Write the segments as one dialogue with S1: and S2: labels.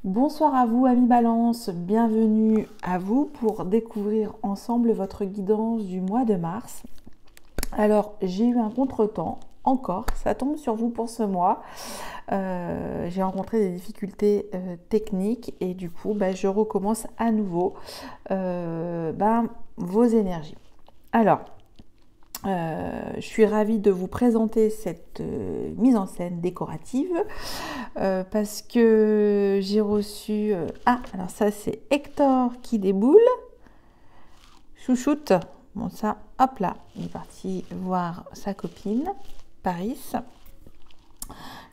S1: Bonsoir à vous, amis Balance, bienvenue à vous pour découvrir ensemble votre guidance du mois de mars. Alors, j'ai eu un contretemps, encore, ça tombe sur vous pour ce mois. J'ai rencontré des difficultés techniques et du coup, je recommence à nouveau vos énergies. Alors, je suis ravie de vous présenter cette mise en scène décorative parce que j'ai reçu... alors ça c'est Hector qui déboule. Chouchoute. Bon ça, hop là, il est parti voir sa copine, Paris.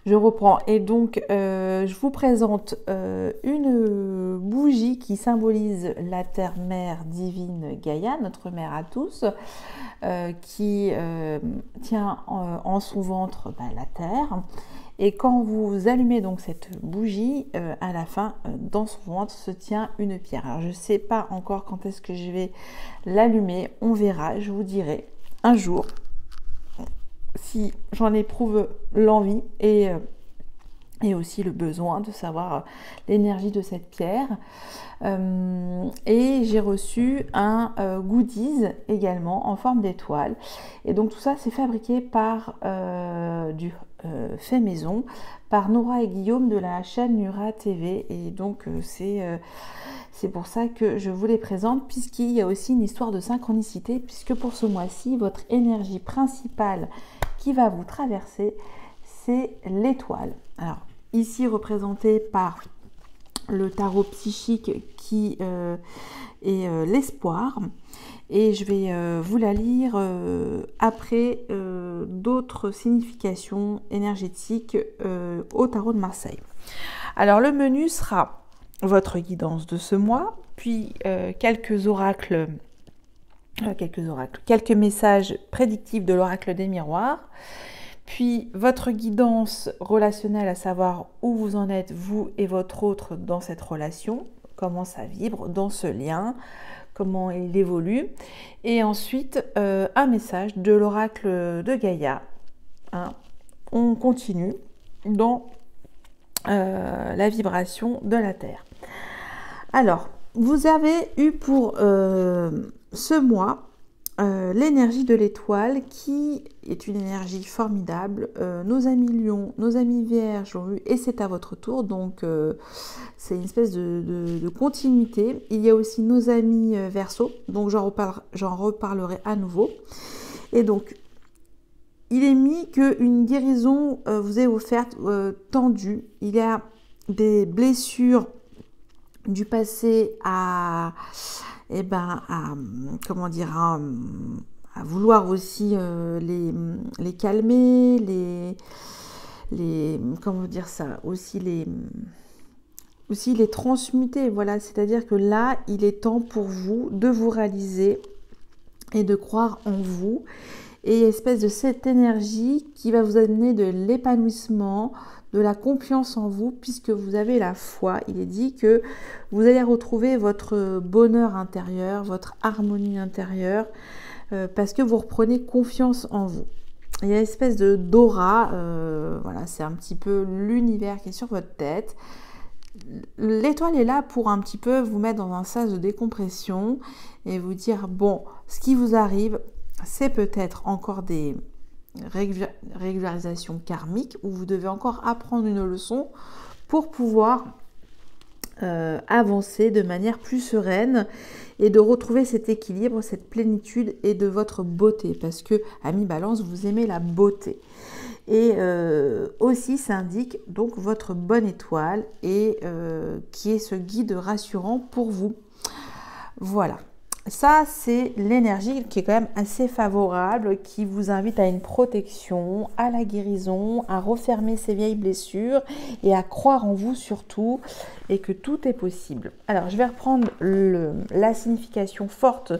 S1: Je reprends et donc je vous présente une bougie qui symbolise la terre-mère divine Gaïa, notre mère à tous, qui tient en son ventre la terre. Et quand vous allumez donc cette bougie, à la fin, dans son ventre se tient une pierre. Alors je ne sais pas encore quand est-ce que je vais l'allumer, on verra, je vous dirai un jour si j'en éprouve l'envie et aussi le besoin de savoir l'énergie de cette pierre. Et j'ai reçu un goodies également en forme d'étoile. Et donc tout ça c'est fabriqué par du fait maison par Nora et Guillaume de la chaîne Nura TV. Et donc c'est pour ça que je vous les présente, puisqu'il y a aussi une histoire de synchronicité, puisque pour ce mois-ci, votre énergie principale qui va vous traverser, c'est l'étoile. Alors, ici représenté par le tarot psychique qui est l'espoir. Et je vais vous la lire après d'autres significations énergétiques au tarot de Marseille. Alors, le menu sera votre guidance de ce mois, puis quelques messages prédictifs de l'oracle des miroirs, puis votre guidance relationnelle, à savoir où vous en êtes, vous et votre autre, dans cette relation, comment ça vibre dans ce lien, comment il évolue, et ensuite un message de l'oracle de Gaïa. On continue dans la vibration de la Terre. Alors, vous avez eu pour ce mois l'énergie de l'étoile qui est une énergie formidable. Nos amis Lions, nos amis Vierges l'ont eu et c'est à votre tour. Donc, c'est une espèce de continuité. Il y a aussi nos amis Verseaux, donc j'en reparlerai à nouveau. Et donc, il est mis qu'une guérison vous est offerte tendue. Il y a des blessures du passé à vouloir aussi les calmer, aussi les transmuter. Voilà, c'est-à-dire que là, il est temps pour vous de vous réaliser et de croire en vous. Et espèce de cette énergie qui va vous amener de l'épanouissement, de la confiance en vous, puisque vous avez la foi. Il est dit que vous allez retrouver votre bonheur intérieur, votre harmonie intérieure, parce que vous reprenez confiance en vous. Il y a une espèce d'aura, voilà, c'est un petit peu l'univers qui est sur votre tête. L'étoile est là pour un petit peu vous mettre dans un sas de décompression et vous dire, bon, ce qui vous arrive, c'est peut-être encore des régularisations karmiques où vous devez encore apprendre une leçon pour pouvoir avancer de manière plus sereine et de retrouver cet équilibre, cette plénitude et de votre beauté, parce que, amis Balance, vous aimez la beauté. Et aussi, ça indique donc votre bonne étoile et qui est ce guide rassurant pour vous. Voilà. Ça, c'est l'énergie qui est quand même assez favorable, qui vous invite à une protection, à la guérison, à refermer ces vieilles blessures et à croire en vous surtout et que tout est possible. Alors, je vais reprendre la signification forte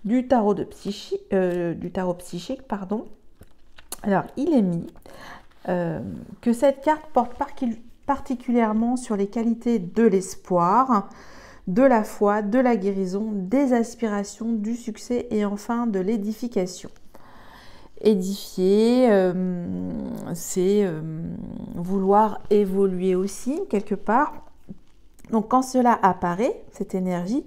S1: du tarot psychique. Alors, il est mis que cette carte porte particulièrement sur les qualités de l'espoir, de la foi, de la guérison, des aspirations, du succès et enfin de l'édification. Édifier, c'est vouloir évoluer aussi quelque part, Donc quand cela apparaît, cette énergie,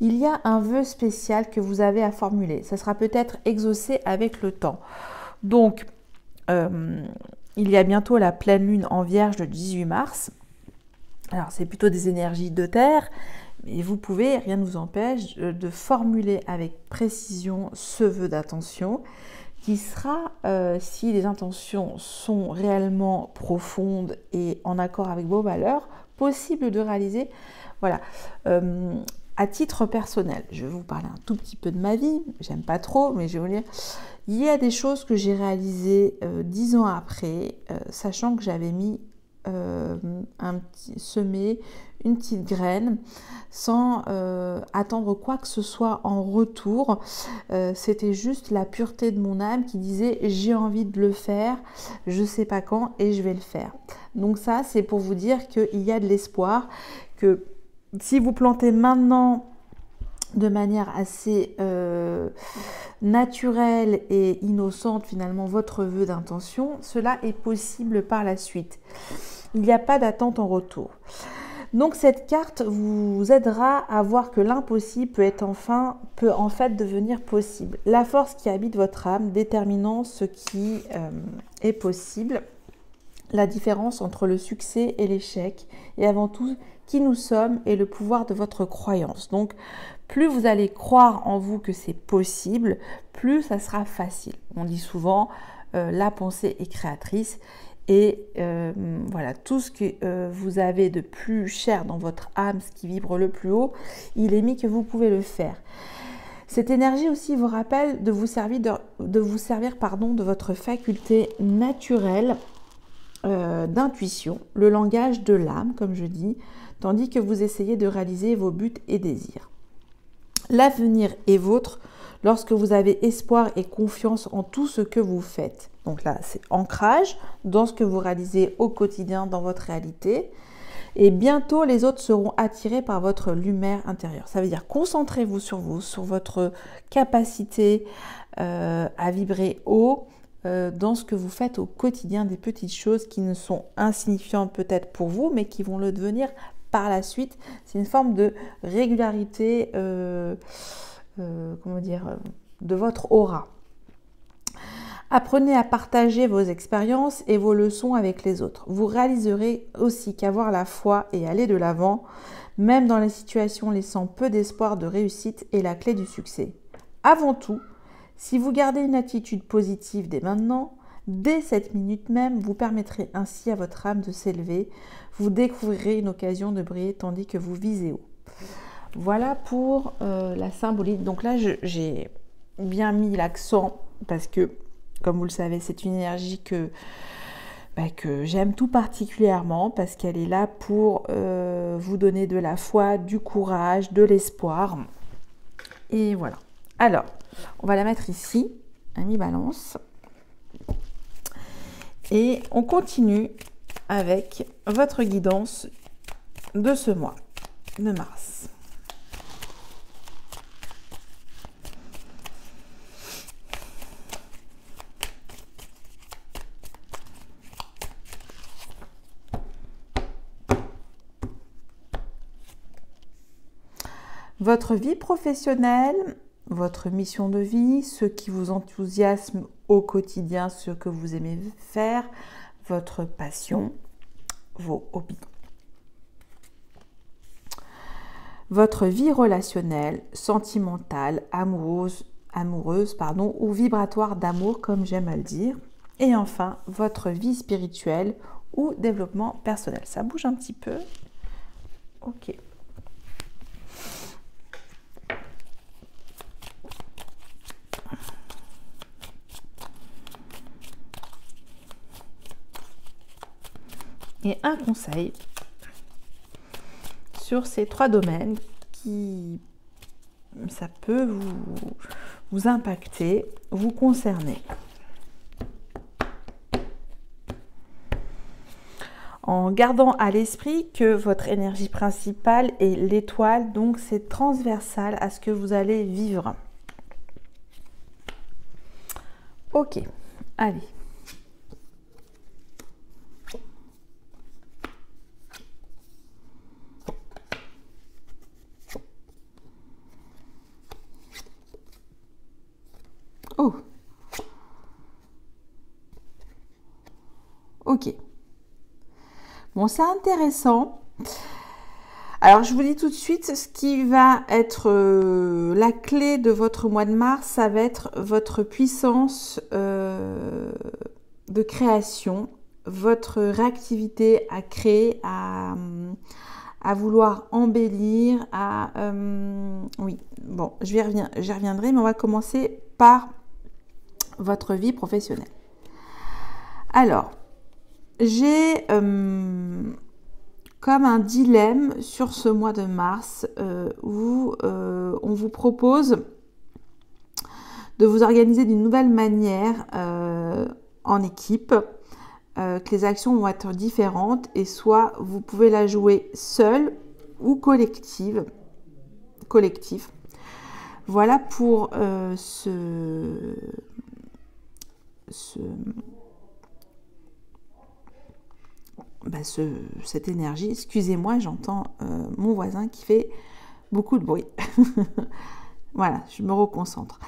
S1: il y a un vœu spécial que vous avez à formuler. Ça sera peut-être exaucé avec le temps. Donc, il y a bientôt la pleine lune en Vierge le 18 mars. Alors, c'est plutôt des énergies de terre, mais vous pouvez, rien ne vous empêche de formuler avec précision ce vœu d'intention qui sera, si les intentions sont réellement profondes et en accord avec vos valeurs, possible de réaliser. Voilà. À titre personnel, je vais vous parler un tout petit peu de ma vie, j'aime pas trop, mais je vais vous dire, il y a des choses que j'ai réalisées 10 ans après, sachant que j'avais mis semé une petite graine sans attendre quoi que ce soit en retour. C'était juste la pureté de mon âme qui disait j'ai envie de le faire, je sais pas quand et je vais le faire. Donc ça, c'est pour vous dire qu'il y a de l'espoir, que si vous plantez maintenant de manière assez naturelle et innocente finalement votre vœu d'intention, cela est possible par la suite. Il n'y a pas d'attente en retour. Donc cette carte vous aidera à voir que l'impossible peut en fait devenir possible. La force qui habite votre âme déterminant ce qui est possible, la différence entre le succès et l'échec, et avant tout qui nous sommes et le pouvoir de votre croyance. Donc plus vous allez croire en vous que c'est possible, plus ça sera facile. On dit souvent la pensée est créatrice. Et voilà, tout ce que vous avez de plus cher dans votre âme, ce qui vibre le plus haut, il est mis que vous pouvez le faire. Cette énergie aussi vous rappelle de vous servir de votre faculté naturelle d'intuition, le langage de l'âme, comme je dis, tandis que vous essayez de réaliser vos buts et désirs. L'avenir est vôtre lorsque vous avez espoir et confiance en tout ce que vous faites. Donc là, c'est ancrage dans ce que vous réalisez au quotidien dans votre réalité. Et bientôt, les autres seront attirés par votre lumière intérieure. Ça veut dire concentrez-vous sur vous, sur votre capacité à vibrer haut dans ce que vous faites au quotidien, des petites choses qui ne sont insignifiantes peut-être pour vous, mais qui vont le devenir par la suite. C'est une forme de régularité, de votre aura. Apprenez à partager vos expériences et vos leçons avec les autres. Vous réaliserez aussi qu'avoir la foi et aller de l'avant, même dans les situations laissant peu d'espoir de réussite, est la clé du succès. Avant tout, si vous gardez une attitude positive dès maintenant, dès cette minute même, vous permettrez ainsi à votre âme de s'élever. Vous découvrirez une occasion de briller tandis que vous visez haut. Voilà pour la symbolique. Donc là, j'ai bien mis l'accent parce que, comme vous le savez, c'est une énergie que j'aime tout particulièrement parce qu'elle est là pour vous donner de la foi, du courage, de l'espoir. Et voilà. Alors, on va la mettre ici, à mi-balance. Et on continue avec votre guidance de ce mois de mars. Votre vie professionnelle, votre mission de vie, ce qui vous enthousiasme au quotidien, ce que vous aimez faire, votre passion, vos hobbies. Votre vie relationnelle, sentimentale, amoureuse, ou vibratoire d'amour, comme j'aime à le dire. Et enfin, votre vie spirituelle ou développement personnel. Ça bouge un petit peu. Ok. Et un conseil sur ces 3 domaines qui, ça peut vous impacter, vous concerner. En gardant à l'esprit que votre énergie principale est l'étoile, donc c'est transversal à ce que vous allez vivre. Ok, allez. Ok. Bon, c'est intéressant. Alors, je vous dis tout de suite, ce qui va être la clé de votre mois de mars, ça va être votre puissance de création, votre réactivité à créer, à vouloir embellir, oui, bon, j'y reviendrai, mais on va commencer par votre vie professionnelle. Alors, j'ai comme un dilemme sur ce mois de mars où on vous propose de vous organiser d'une nouvelle manière en équipe, que les actions vont être différentes et soit vous pouvez la jouer seule ou collectif. Voilà pour cette énergie. Excusez-moi, j'entends mon voisin qui fait beaucoup de bruit. Voilà, je me reconcentre.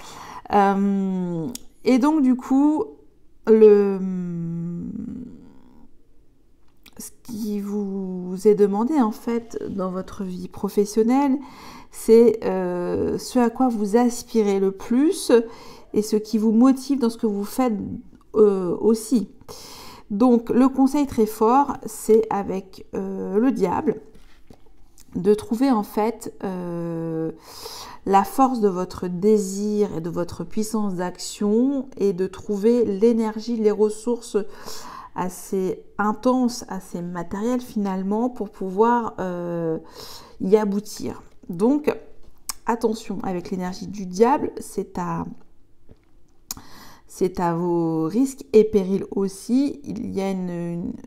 S1: Et donc du coup, ce qui vous est demandé en fait dans votre vie professionnelle, c'est ce à quoi vous aspirez le plus et ce qui vous motive dans ce que vous faites aussi. Donc le conseil très fort, c'est avec le diable de trouver en fait la force de votre désir et de votre puissance d'action et de trouver l'énergie, les ressources assez intenses, assez matérielles finalement pour pouvoir y aboutir. Donc attention avec l'énergie du diable, c'est à vos risques et périls aussi. Il y a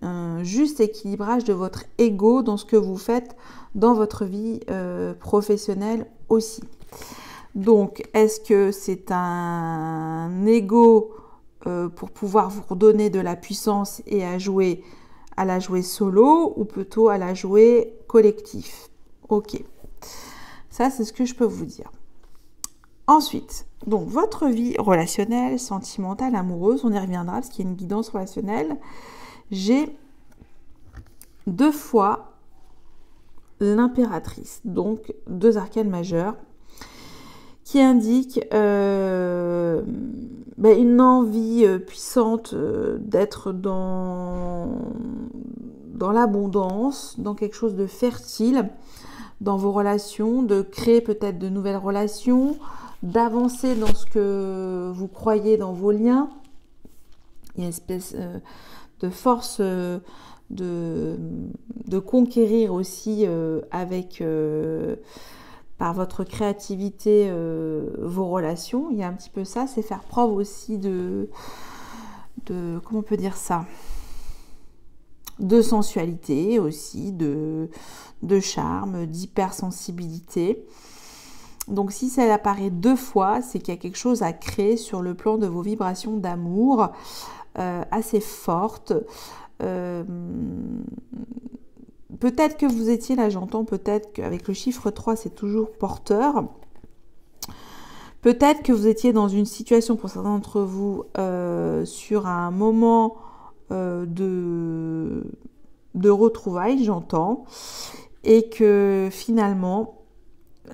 S1: un juste équilibrage de votre ego dans ce que vous faites dans votre vie professionnelle aussi. Donc, est-ce que c'est un ego pour pouvoir vous redonner de la puissance et à la jouer solo ou plutôt à la jouer collectif? Ok, ça c'est ce que je peux vous dire. Ensuite, donc votre vie relationnelle, sentimentale, amoureuse, on y reviendra parce qu'il y a une guidance relationnelle. J'ai 2 fois l'impératrice, donc 2 arcanes majeures, qui indiquent une envie puissante d'être dans l'abondance, dans quelque chose de fertile, dans vos relations, de créer peut-être de nouvelles relations, d'avancer dans ce que vous croyez dans vos liens. Il y a une espèce de force de conquérir aussi par votre créativité vos relations. Il y a un petit peu ça, c'est faire preuve aussi de comment on peut dire ça, de sensualité aussi, de charme, d'hypersensibilité. Donc si ça apparaît 2 fois, c'est qu'il y a quelque chose à créer sur le plan de vos vibrations d'amour assez fortes. Peut-être que vous étiez, là j'entends peut-être qu'avec le chiffre 3 c'est toujours porteur. Peut-être que vous étiez dans une situation pour certains d'entre vous sur un moment de retrouvailles, j'entends, et que finalement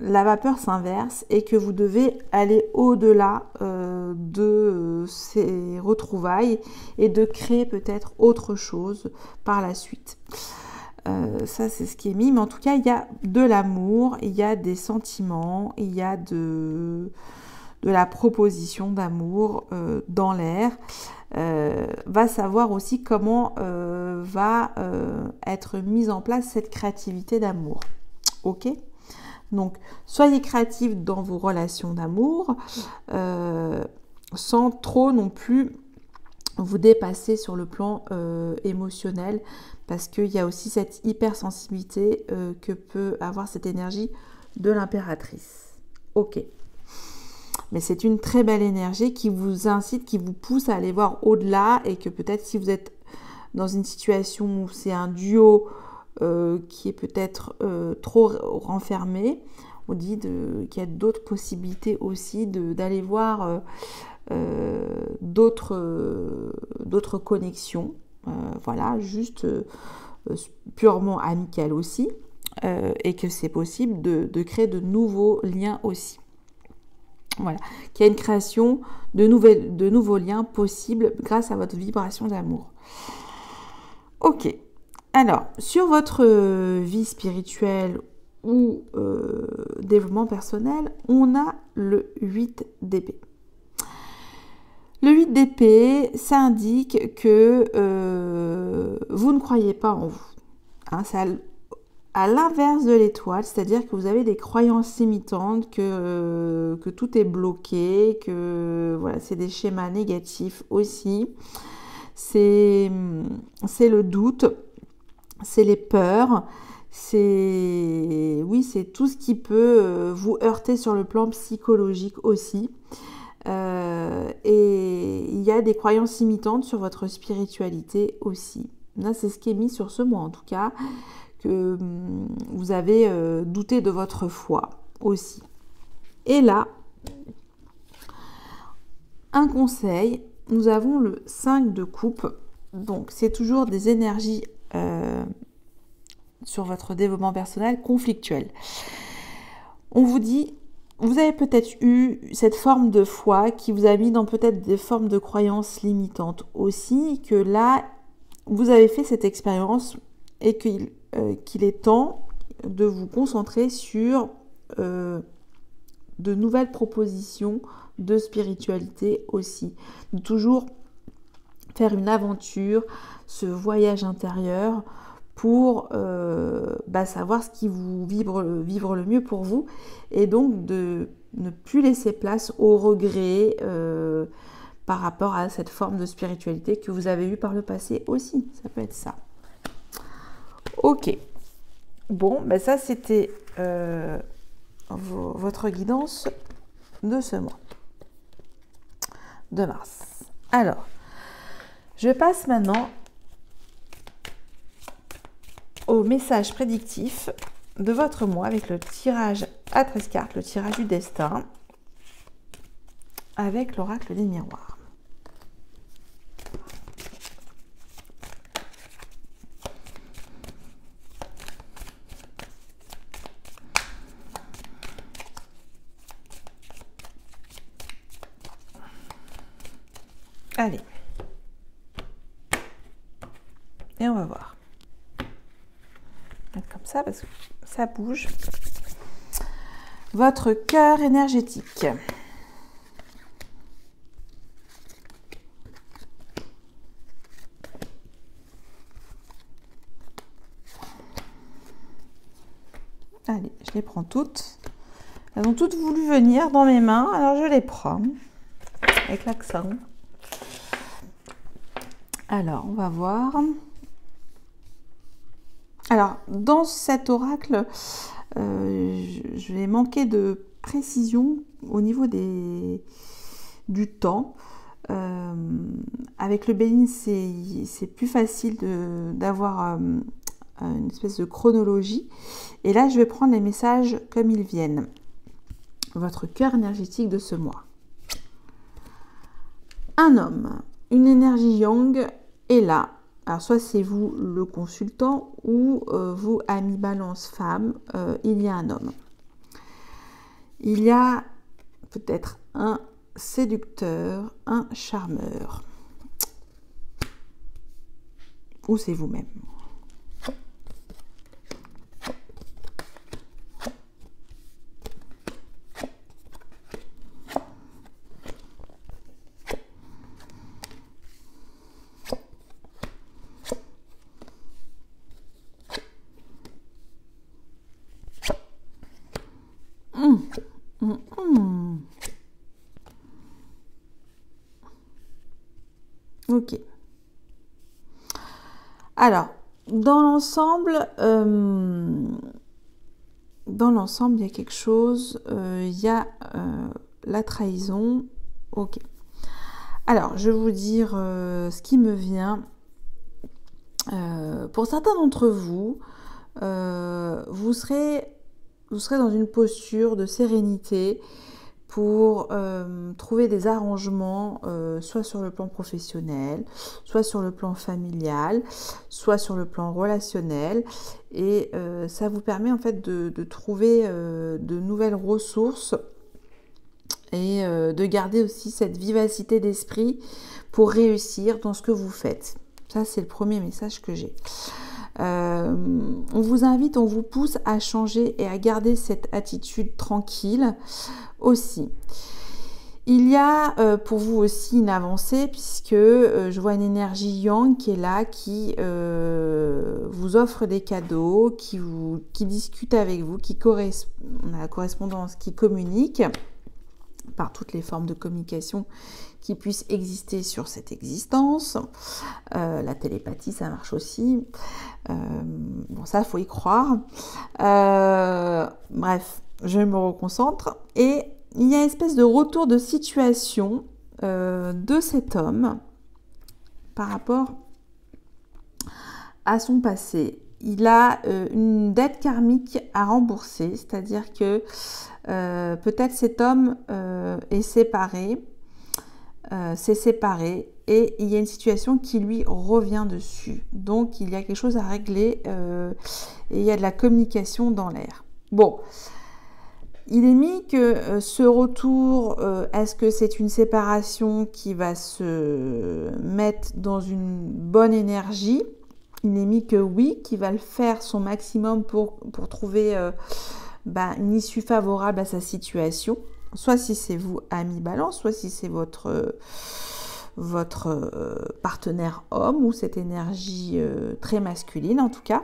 S1: la vapeur s'inverse et que vous devez aller au-delà de ces retrouvailles et de créer peut-être autre chose par la suite. Ça c'est ce qui est mis, mais en tout cas il y a de l'amour, il y a des sentiments, il y a de la proposition d'amour dans l'air. Va savoir aussi comment va être mise en place cette créativité d'amour. Ok ? Donc, soyez créatifs dans vos relations d'amour, sans trop non plus vous dépasser sur le plan émotionnel, parce qu'il y a aussi cette hypersensibilité que peut avoir cette énergie de l'impératrice. Ok. Mais c'est une très belle énergie qui vous incite, qui vous pousse à aller voir au-delà, et que peut-être si vous êtes dans une situation où c'est un duo qui est peut-être trop renfermé, on dit qu'il y a d'autres possibilités aussi d'aller voir d'autres connexions. voilà, juste purement amical aussi, et que c'est possible de créer de nouveaux liens aussi. Voilà, qu'il y a une création de nouveaux liens possibles grâce à votre vibration d'amour. Ok, alors, sur votre vie spirituelle ou développement personnel, on a le 8 d'épée. Le 8 d'épée, ça indique que vous ne croyez pas en vous. Hein, c'est à l'inverse de l'étoile, c'est-à-dire que vous avez des croyances limitantes, que tout est bloqué, que voilà, c'est des schémas négatifs aussi. C'est le doute, c'est les peurs, c'est tout ce qui peut vous heurter sur le plan psychologique aussi. Et il y a des croyances limitantes sur votre spiritualité aussi. Là, c'est ce qui est mis sur ce mois en tout cas, que vous avez douté de votre foi aussi. Et là, un conseil, nous avons le 5 de coupe. Donc, c'est toujours des énergies sur votre développement personnel conflictuelles. On vous dit, vous avez peut-être eu cette forme de foi qui vous a mis dans peut-être des formes de croyances limitantes aussi, que là, vous avez fait cette expérience et qu'il est temps de vous concentrer sur de nouvelles propositions de spiritualité aussi. De toujours faire une aventure, ce voyage intérieur pour savoir ce qui vous vibre le mieux pour vous et donc de ne plus laisser place au regret par rapport à cette forme de spiritualité que vous avez eue par le passé aussi. Ça peut être ça. Ok. Bon, ça c'était votre guidance de ce mois de mars. Alors, je passe maintenant au message prédictif de votre mois avec le tirage à 13 cartes, le tirage du destin, avec l'oracle des miroirs. Allez. Et on va voir. Comme ça, parce que ça bouge. Votre cœur énergétique. Allez, je les prends toutes. Elles ont toutes voulu venir dans mes mains, alors je les prends. Avec l'accent. Alors, on va voir. Alors, dans cet oracle, je vais manquer de précision au niveau du temps. Avec le Bénin, c'est plus facile d'avoir une espèce de chronologie. Et là, je vais prendre les messages comme ils viennent. Votre cœur énergétique de ce mois. Un homme, une énergie yang est là. Alors, soit c'est vous le consultant ou vous, ami balance femme, il y a un homme. Il y a peut-être un séducteur, un charmeur. Ou c'est vous-même. Ok. Alors, dans l'ensemble, il y a quelque chose. Il y a la trahison. Ok. Alors, je vais vous dire ce qui me vient. Pour certains d'entre vous, vous serez dans une posture de sérénité pour trouver des arrangements, soit sur le plan professionnel, soit sur le plan familial, soit sur le plan relationnel. Et ça vous permet en fait de trouver de nouvelles ressources et de garder aussi cette vivacité d'esprit pour réussir dans ce que vous faites. Ça, c'est le premier message que j'ai. On vous invite, on vous pousse à changer et à garder cette attitude tranquille aussi. Il y a pour vous aussi une avancée puisque je vois une énergie yang qui est là, qui vous offre des cadeaux, qui discute avec vous, on a la correspondance, qui communique par toutes les formes de communication qui puissent exister sur cette existence. La télépathie, ça marche aussi. Bon, ça, il faut y croire. Bref, je me reconcentre. Et il y a une espèce de retour de situation de cet homme par rapport à son passé. Il a une dette karmique à rembourser, c'est-à-dire que peut-être cet homme est séparé, s'est séparé et il y a une situation qui lui revient dessus. Donc il y a quelque chose à régler et il y a de la communication dans l'air. Bon, il est mis que ce retour, est-ce que c'est une séparation qui va se mettre dans une bonne énergie? Il est mis que oui, qu'il va le faire son maximum pour trouver une issue favorable à sa situation. Soit si c'est vous, ami Balance, soit si c'est votre partenaire homme ou cette énergie très masculine en tout cas.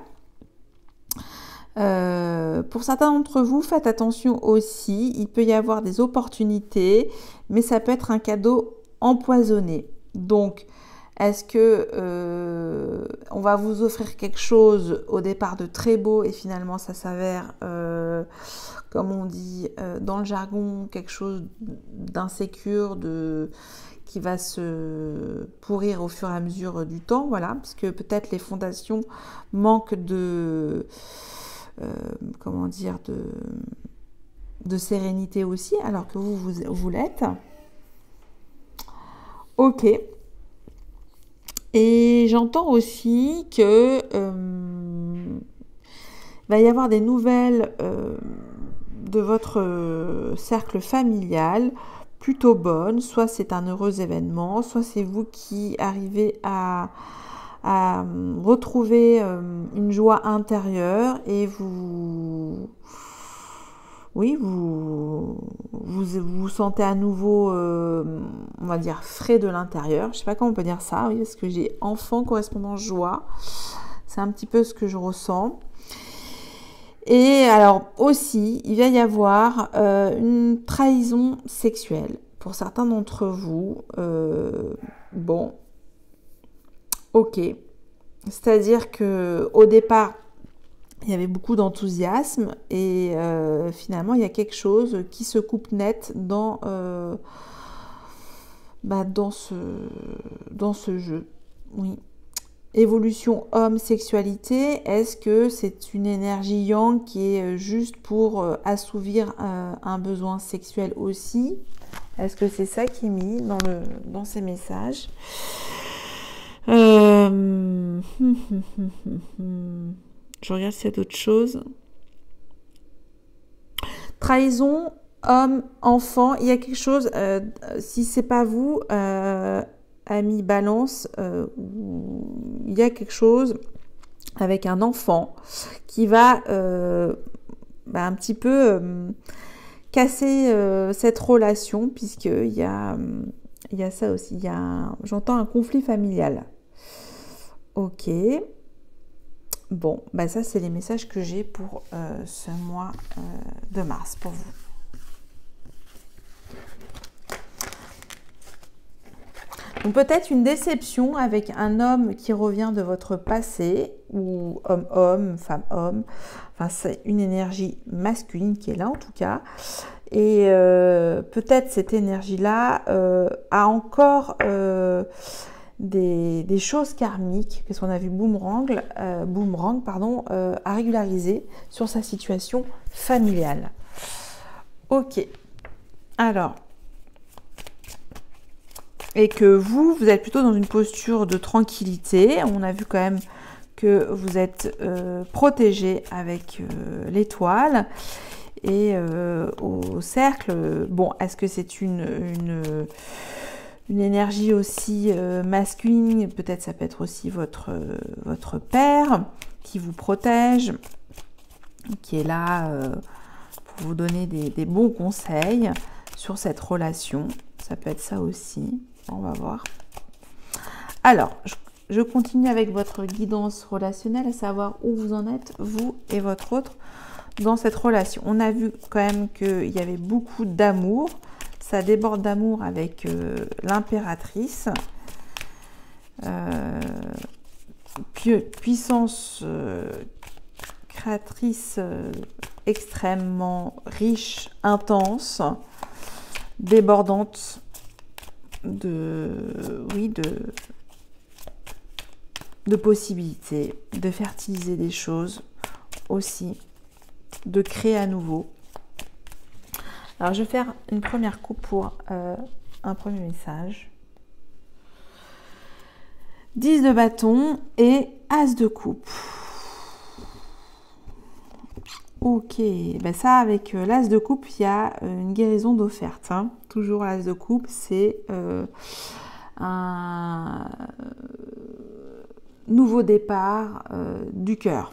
S1: Pour certains d'entre vous, faites attention aussi, il peut y avoir des opportunités, mais ça peut être un cadeau empoisonné. Donc, est-ce que on va vous offrir quelque chose au départ de très beau et finalement ça s'avère, comme on dit dans le jargon, quelque chose d'insécure, qui va se pourrir au fur et à mesure du temps, voilà, parce que peut-être les fondations manquent de de sérénité aussi, alors que vous l'êtes. Ok. Et j'entends aussi que va y avoir des nouvelles de votre cercle familial plutôt bonnes. Soit c'est un heureux événement, soit c'est vous qui arrivez à retrouver une joie intérieure et vous vous sentez à nouveau, on va dire, frais de l'intérieur. Je ne sais pas comment on peut dire ça, oui, parce que j'ai enfant, correspondant joie. C'est un petit peu ce que je ressens. Et alors aussi, il va y avoir une trahison sexuelle. Pour certains d'entre vous, bon, ok. C'est-à-dire qu'au départ, il y avait beaucoup d'enthousiasme et finalement, il y a quelque chose qui se coupe net dans ce jeu. Oui. Évolution homme, sexualité, est-ce que c'est une énergie yang qui est juste pour assouvir un besoin sexuel aussi? Est-ce que c'est ça qui est mis dans ces messages? Je regarde s'il y a d'autres choses. Trahison, homme, enfant, il y a quelque chose, si c'est pas vous, ami Balance, il y a quelque chose avec un enfant qui va un petit peu casser cette relation, puisqu'il y a ça aussi, j'entends un conflit familial. Ok. Bon, ça c'est les messages que j'ai pour ce mois de mars pour vous. Donc peut-être une déception avec un homme qui revient de votre passé, ou homme-homme, femme-homme. Enfin, c'est une énergie masculine qui est là en tout cas. Et peut-être cette énergie-là a encore des choses karmiques, parce qu'on a vu boomerang, à régulariser sur sa situation familiale. Ok. Alors, et que vous êtes plutôt dans une posture de tranquillité. On a vu quand même que vous êtes protégé avec l'étoile. Et au cercle, bon, est-ce que c'est une énergie aussi masculine? Peut-être ça peut être aussi votre père qui vous protège, qui est là pour vous donner des bons conseils sur cette relation. Ça peut être ça aussi. On va voir. Alors, je continue avec votre guidance relationnelle, à savoir où vous en êtes, vous et votre autre, dans cette relation. On a vu quand même qu'il y avait beaucoup d'amour. Ça déborde d'amour avec l'impératrice. Puissance créatrice extrêmement riche, intense, débordante de possibilités, de fertiliser des choses aussi, de créer à nouveau. Alors je vais faire une première coupe pour un premier message. 10 de bâton et As de coupe. Ok, ben ça avec l'As de coupe, il y a une guérison d'offerte. Hein. Toujours l'As de coupe, c'est un nouveau départ du cœur.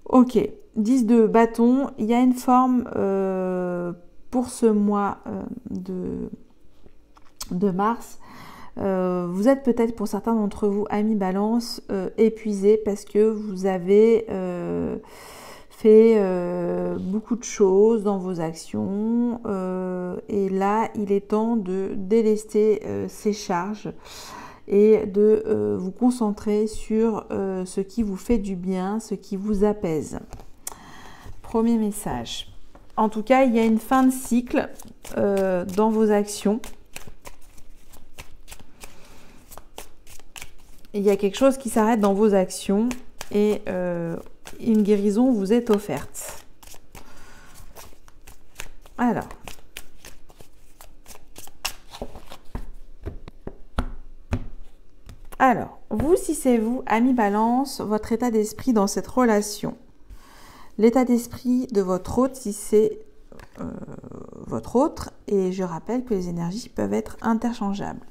S1: Ok, 10 de bâton, il y a une forme pour ce mois de mars. Vous êtes peut-être pour certains d'entre vous, amis Balance, épuisés parce que vous avez fait beaucoup de choses dans vos actions et là il est temps de délester ces charges et de vous concentrer sur ce qui vous fait du bien, ce qui vous apaise. Premier message. En tout cas, il y a une fin de cycle dans vos actions. Il y a quelque chose qui s'arrête dans vos actions et une guérison vous est offerte. Alors, vous, si c'est vous, amis Balance, votre état d'esprit dans cette relation. L'état d'esprit de votre hôte, si c'est votre autre, et je rappelle que les énergies peuvent être interchangeables.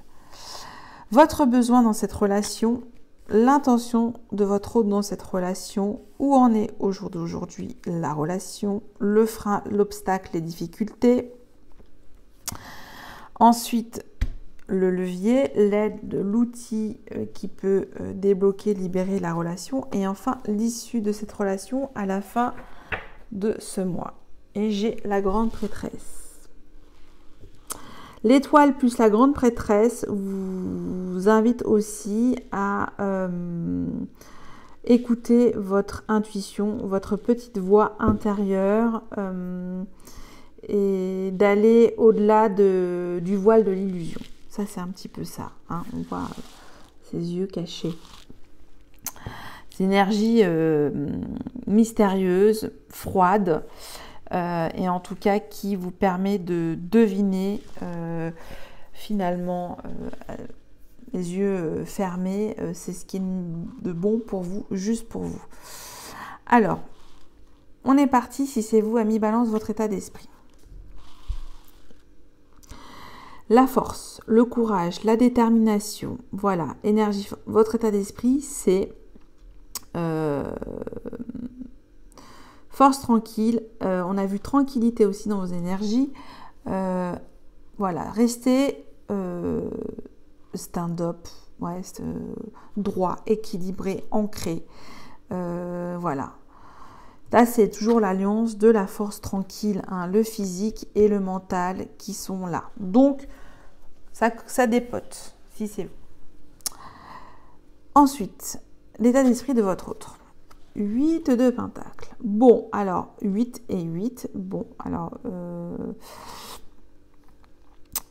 S1: Votre besoin dans cette relation, l'intention de votre hôte dans cette relation, où en est au jour d'aujourd'hui la relation, le frein, l'obstacle, les difficultés. Ensuite, le levier, l'aide, l'outil qui peut débloquer, libérer la relation. Et enfin, l'issue de cette relation à la fin de ce mois. Et j'ai la grande prêtresse. L'étoile plus la grande prêtresse vous invite aussi à écouter votre intuition, votre petite voix intérieure et d'aller au-delà du voile de l'illusion. Ça, c'est un petit peu ça. Hein. On voit ses yeux cachés. Ces énergies mystérieuses, froides, et en tout cas qui vous permet de deviner finalement les yeux fermés, c'est ce qui est de bon pour vous, juste pour vous. Alors, on est parti, si c'est vous, amis Balance, votre état d'esprit. La force, le courage, la détermination, voilà, énergie, votre état d'esprit, c'est force tranquille, on a vu tranquillité aussi dans vos énergies, voilà, restez stand-up, ouais, droit, équilibré, ancré, voilà. Là, c'est toujours l'alliance de la force tranquille, hein, le physique et le mental qui sont là. Donc, ça dépote, si c'est vous. Ensuite, l'état d'esprit de votre autre. 8 de pentacles. Bon, alors, 8 et 8. Bon, alors,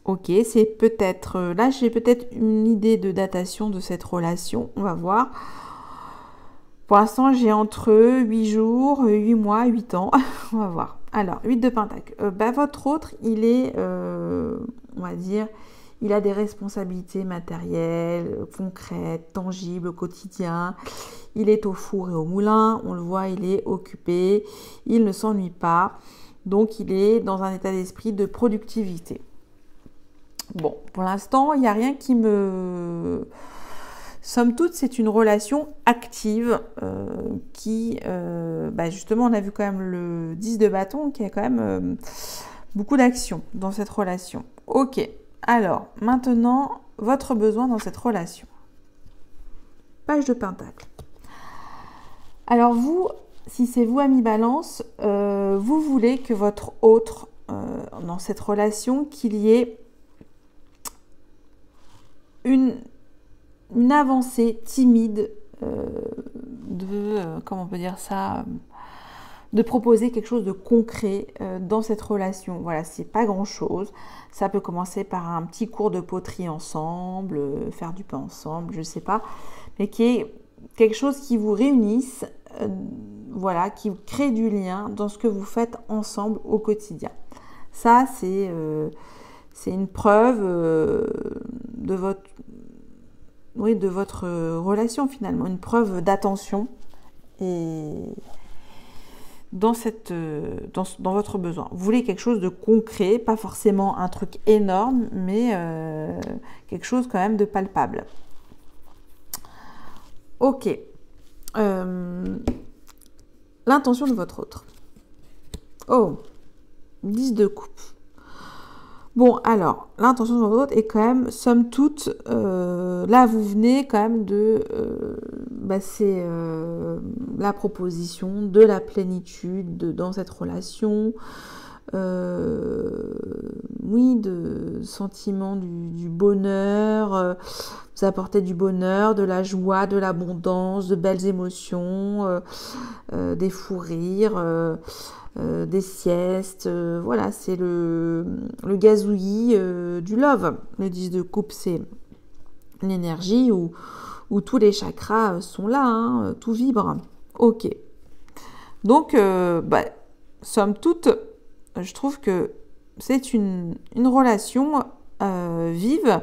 S1: ok, c'est peut-être... là, j'ai peut-être une idée de datation de cette relation. On va voir. Pour l'instant, j'ai entre 8 jours, 8 mois, 8 ans. On va voir. Alors, 8 de Pentacle. Votre autre, il est, on va dire, il a des responsabilités matérielles, concrètes, tangibles, au quotidien. Il est au four et au moulin. On le voit, il est occupé. Il ne s'ennuie pas. Donc, il est dans un état d'esprit de productivité. Bon, pour l'instant, il n'y a rien qui me... Somme toute, c'est une relation active qui, justement, on a vu quand même le 10 de bâton qui a quand même beaucoup d'action dans cette relation. Ok, alors, maintenant, votre besoin dans cette relation. Page de Pentacle. Alors vous, si c'est vous, ami Balance, vous voulez que votre autre, dans cette relation, qu'il y ait une avancée timide comment on peut dire ça, de proposer quelque chose de concret dans cette relation. Voilà, c'est pas grand chose. Ça peut commencer par un petit cours de poterie ensemble, faire du pain ensemble, je sais pas, mais qui est quelque chose qui vous réunisse, voilà, qui crée du lien dans ce que vous faites ensemble au quotidien. Ça, c'est une preuve de votre relation finalement, une preuve d'attention et dans votre besoin. Vous voulez quelque chose de concret, pas forcément un truc énorme, mais quelque chose quand même de palpable. Ok. L'intention de votre autre. Oh, 10 de coupe. Bon, alors, l'intention de votre autre est quand même, somme toute, là, vous venez quand même de... c'est la proposition de la plénitude dans cette relation. Oui, de sentiment du bonheur. Vous apportez du bonheur, de la joie, de l'abondance, de belles émotions, des fous rires... des siestes, voilà, c'est le gazouillis du love. Le 10 de coupe, c'est l'énergie où tous les chakras sont là, hein, tout vibre. Ok. Donc, somme toute, je trouve que c'est une relation vive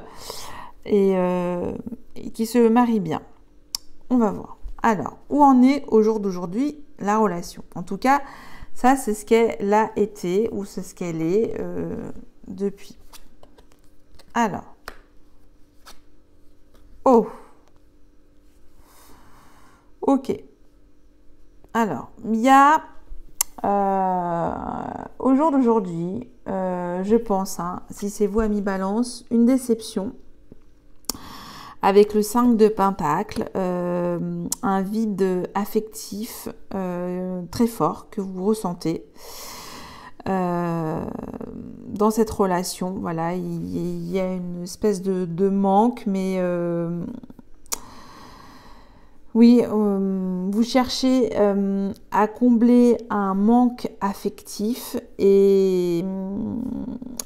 S1: et qui se marie bien. On va voir. Alors, où en est au jour d'aujourd'hui la relation? En tout cas, ça, c'est ce qu'elle a été ou c'est ce qu'elle est depuis. Alors. Oh. Ok. Alors, il y a au jour d'aujourd'hui, je pense, hein, si c'est vous, ami Balance, une déception avec le 5 de Pentacle, un vide affectif très fort que vous ressentez dans cette relation. Voilà, il y a une espèce de manque, mais oui, vous cherchez à combler un manque affectif et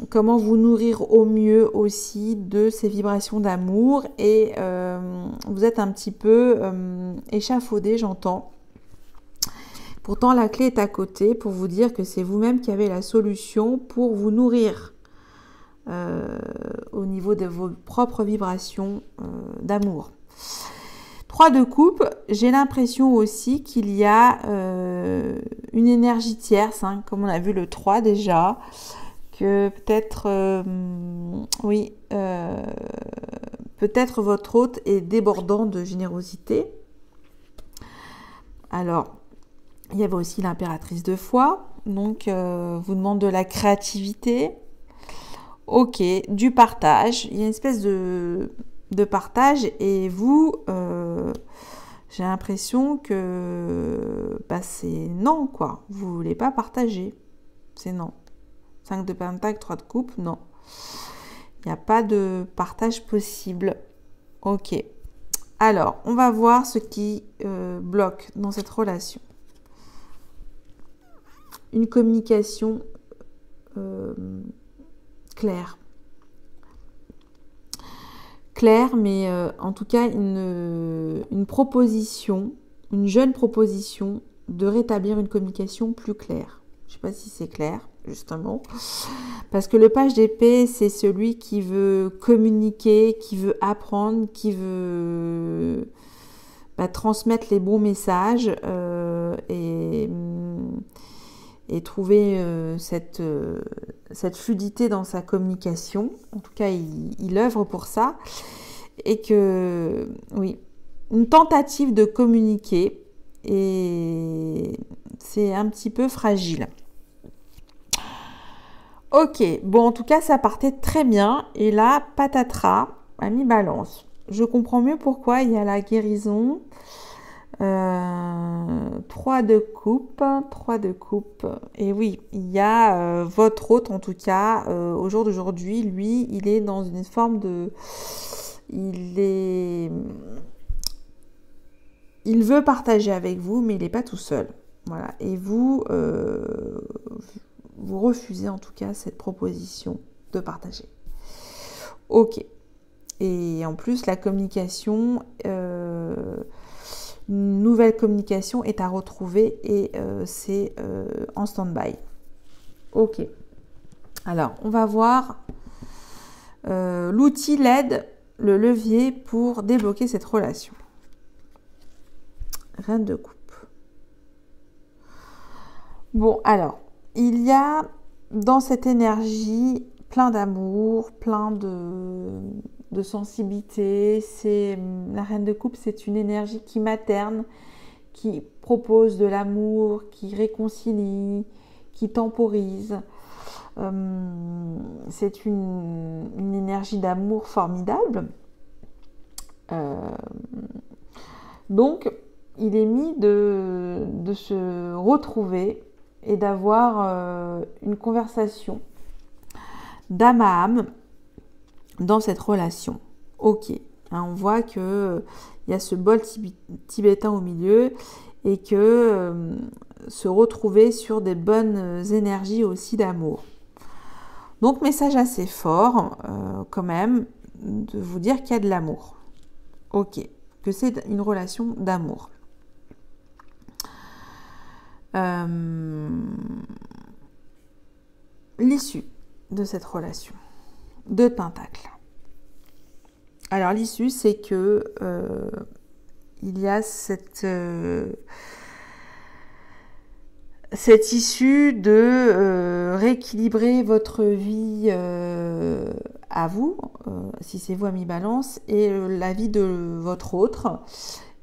S1: comment vous nourrir au mieux aussi de ces vibrations d'amour et vous êtes un petit peu échafaudé, j'entends. Pourtant, la clé est à côté pour vous dire que c'est vous-même qui avez la solution pour vous nourrir au niveau de vos propres vibrations d'amour. 3 de coupe, j'ai l'impression aussi qu'il y a une énergie tierce, hein, comme on a vu le 3 déjà, que peut-être, peut-être votre hôte est débordant de générosité. Alors, il y avait aussi l'impératrice de foi, donc vous demande de la créativité. Ok, du partage, il y a une espèce de partage et vous, j'ai l'impression que c'est non, quoi. Vous voulez pas partager, c'est non. 5 de Pentacle, 3 de coupe, non. Il n'y a pas de partage possible. Ok. Alors, on va voir ce qui bloque dans cette relation. Une communication claire. Claire, mais en tout cas une proposition une jeune proposition de rétablir une communication plus claire. Je ne sais pas si c'est clair, justement. Parce que le page d'épée, c'est celui qui veut communiquer, qui veut apprendre, qui veut transmettre les bons messages et trouver cette fluidité dans sa communication. En tout cas, il œuvre pour ça. Et que, oui, une tentative de communiquer, et c'est un petit peu fragile. Ok, bon, en tout cas, ça partait très bien. Et là, patatras, a mis balance. Je comprends mieux pourquoi il y a la guérison. 3 de coupe. Et oui, il y a votre hôte, en tout cas, au jour d'aujourd'hui, lui, il est dans une forme de... Il veut partager avec vous, mais il n'est pas tout seul. Voilà. Et vous refusez en tout cas cette proposition de partager. Ok. Et en plus, la communication, une nouvelle communication est à retrouver et c'est en stand-by. Ok. Alors, on va voir l'outil, l'aide, le levier pour débloquer cette relation. Reine de coupe. Bon, alors, il y a dans cette énergie plein d'amour, plein de sensibilité. La reine de coupe, c'est une énergie qui materne, qui propose de l'amour, qui réconcilie, qui temporise. C'est une énergie d'amour formidable. Donc, il est mis de se retrouver et d'avoir une conversation d'âme à âme dans cette relation. Ok, hein, on voit qu'il y a ce bol tibétain au milieu et que se retrouver sur des bonnes énergies aussi d'amour. Donc, message assez fort quand même de vous dire qu'il y a de l'amour. Ok, que c'est une relation d'amour. L'issue de cette relation. 2 de pentacles. Alors, l'issue, c'est que il y a cette issue de rééquilibrer votre vie à vous, si c'est vous à mi-balance, et la vie de votre autre,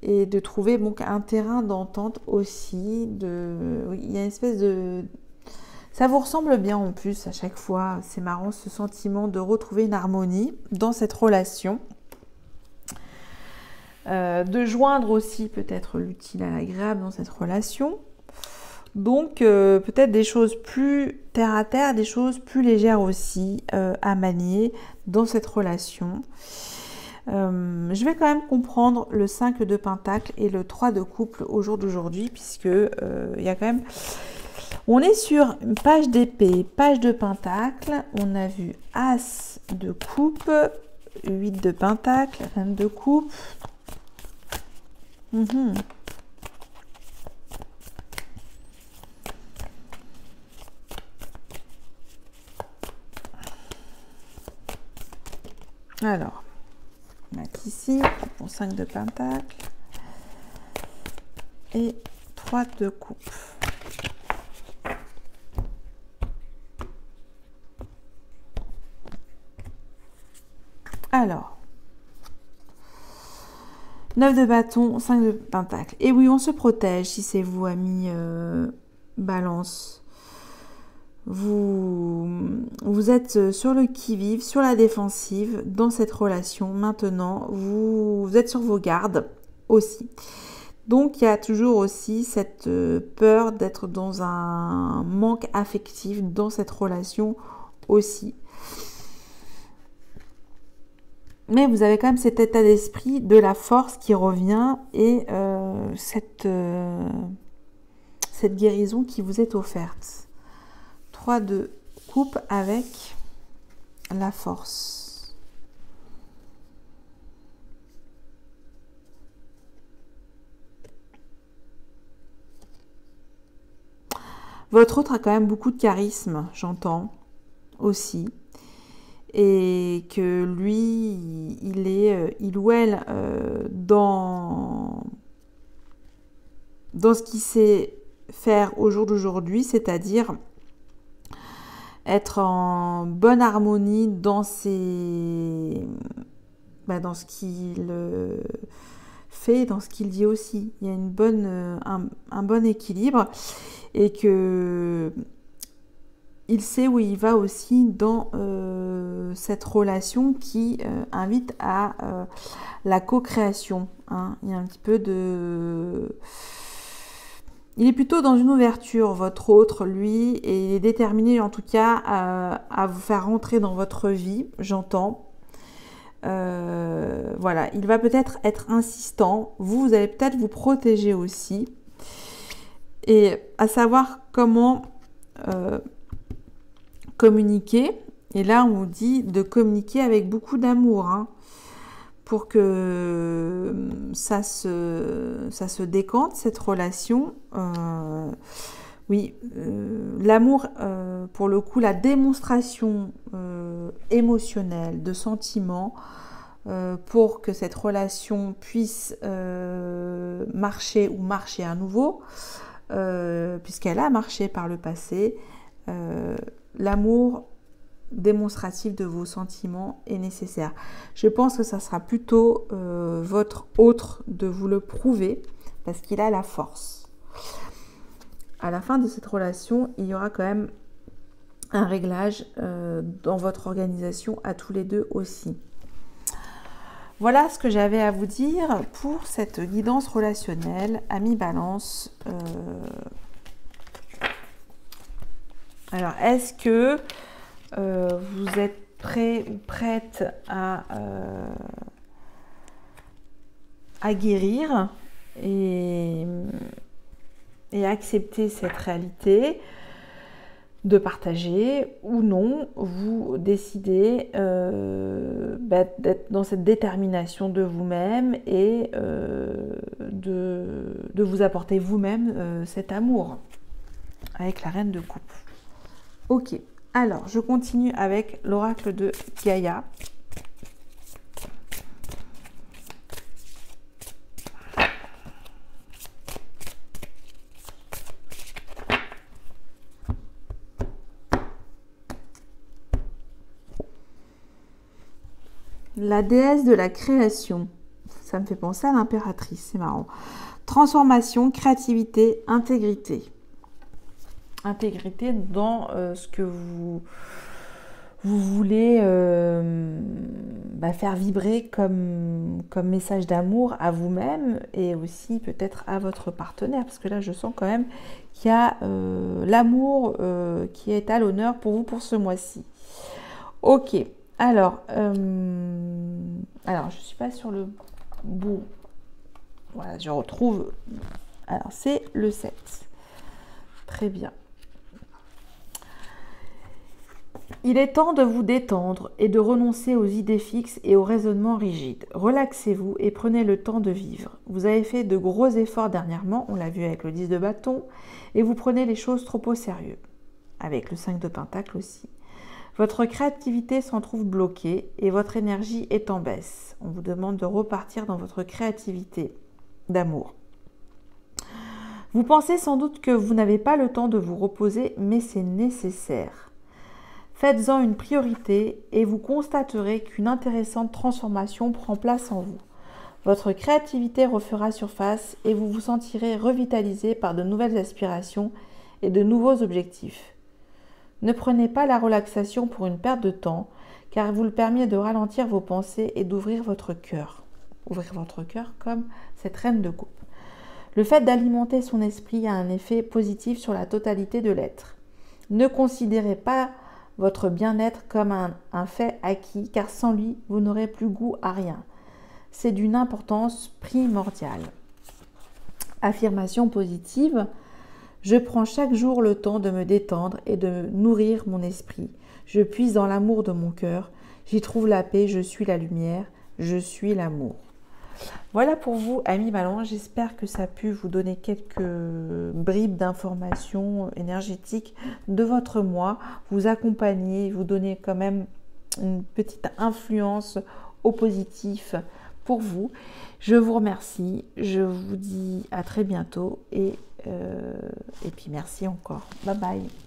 S1: et de trouver donc un terrain d'entente aussi. Il y a une espèce de... Ça vous ressemble bien en plus à chaque fois, c'est marrant ce sentiment de retrouver une harmonie dans cette relation. De joindre aussi peut-être l'utile à l'agréable dans cette relation. Donc peut-être des choses plus terre à terre, des choses plus légères aussi à manier dans cette relation. Je vais quand même comprendre le 5 de pentacle et le 3 de couple au jour d'aujourd'hui, puisque il y a quand même... On est sur une page d'épée, page de pentacle, on a vu As de coupe, 8 de pentacle, reine de coupe. Alors, on va mettre ici, pour 5 de pentacle et 3 de coupe. Alors, 9 de bâton, 5 de pentacle. Et oui, on se protège si c'est vous, amis balance. Vous êtes sur le qui-vive, sur la défensive dans cette relation. Maintenant, vous êtes sur vos gardes aussi. Donc, il y a toujours aussi cette peur d'être dans un manque affectif dans cette relation aussi. Mais vous avez quand même cet état d'esprit de la force qui revient et cette guérison qui vous est offerte. 3 de coupe avec la force. Votre autre a quand même beaucoup de charisme, j'entends aussi. Et que lui, il ou elle, dans ce qu'il sait faire au jour d'aujourd'hui, c'est-à-dire être en bonne harmonie dans dans ce qu'il fait, dans ce qu'il dit aussi. Il y a un bon équilibre et que il sait où il va aussi dans cette relation qui invite à la co-création. Hein. Il y a un petit peu de... Il est plutôt dans une ouverture, votre autre, lui, et il est déterminé en tout cas à vous faire rentrer dans votre vie, j'entends. Voilà, il va peut-être être insistant, vous allez peut-être vous protéger aussi, et à savoir comment communiquer. Et là, on vous dit de communiquer avec beaucoup d'amour, hein, pour que ça se décante, cette relation. Oui, l'amour, pour le coup, la démonstration émotionnelle, de sentiments, pour que cette relation puisse marcher ou marcher à nouveau, puisqu'elle a marché par le passé, l'amour démonstratif de vos sentiments est nécessaire. Je pense que ça sera plutôt votre autre de vous le prouver, parce qu'il a la force. À la fin de cette relation, il y aura quand même un réglage dans votre organisation à tous les deux aussi. Voilà ce que j'avais à vous dire pour cette guidance relationnelle, amis Balance. Alors, est-ce que vous êtes prêt ou prête à guérir et accepter cette réalité, de partager ou non, vous décidez d'être dans cette détermination de vous-même et de vous apporter vous-même cet amour avec la reine de coupe. Ok, alors je continue avec l'oracle de Gaïa. La déesse de la création. Ça me fait penser à l'impératrice, c'est marrant. Transformation, créativité, intégrité. Intégrité dans ce que vous voulez faire vibrer comme message d'amour à vous-même et aussi peut-être à votre partenaire. Parce que là, je sens quand même qu'il y a l'amour qui est à l'honneur pour vous pour ce mois-ci. Ok. Alors, je ne suis pas sur le bon. Voilà, je retrouve. Alors, c'est le 7. Très bien. Il est temps de vous détendre et de renoncer aux idées fixes et aux raisonnements rigides. Relaxez-vous et prenez le temps de vivre. Vous avez fait de gros efforts dernièrement, on l'a vu avec le 10 de bâton, et vous prenez les choses trop au sérieux. Avec le 5 de pentacle aussi. Votre créativité s'en trouve bloquée et votre énergie est en baisse. On vous demande de repartir dans votre créativité d'amour. Vous pensez sans doute que vous n'avez pas le temps de vous reposer, mais c'est nécessaire. Faites-en une priorité et vous constaterez qu'une intéressante transformation prend place en vous. Votre créativité refera surface et vous vous sentirez revitalisé par de nouvelles aspirations et de nouveaux objectifs. Ne prenez pas la relaxation pour une perte de temps, car elle vous permet de ralentir vos pensées et d'ouvrir votre cœur. Ouvrir votre cœur comme cette reine de coupe. Le fait d'alimenter son esprit a un effet positif sur la totalité de l'être. Ne considérez pas votre bien-être comme un fait acquis, car sans lui, vous n'aurez plus goût à rien. C'est d'une importance primordiale. Affirmation positive. Je prends chaque jour le temps de me détendre et de nourrir mon esprit. Je puise dans l'amour de mon cœur. J'y trouve la paix, je suis la lumière, je suis l'amour. Voilà pour vous, amis Balance. J'espère que ça a pu vous donner quelques bribes d'informations énergétiques de votre mois, vous accompagner, vous donner quand même une petite influence au positif pour vous. Je vous remercie, je vous dis à très bientôt et puis merci encore. Bye bye.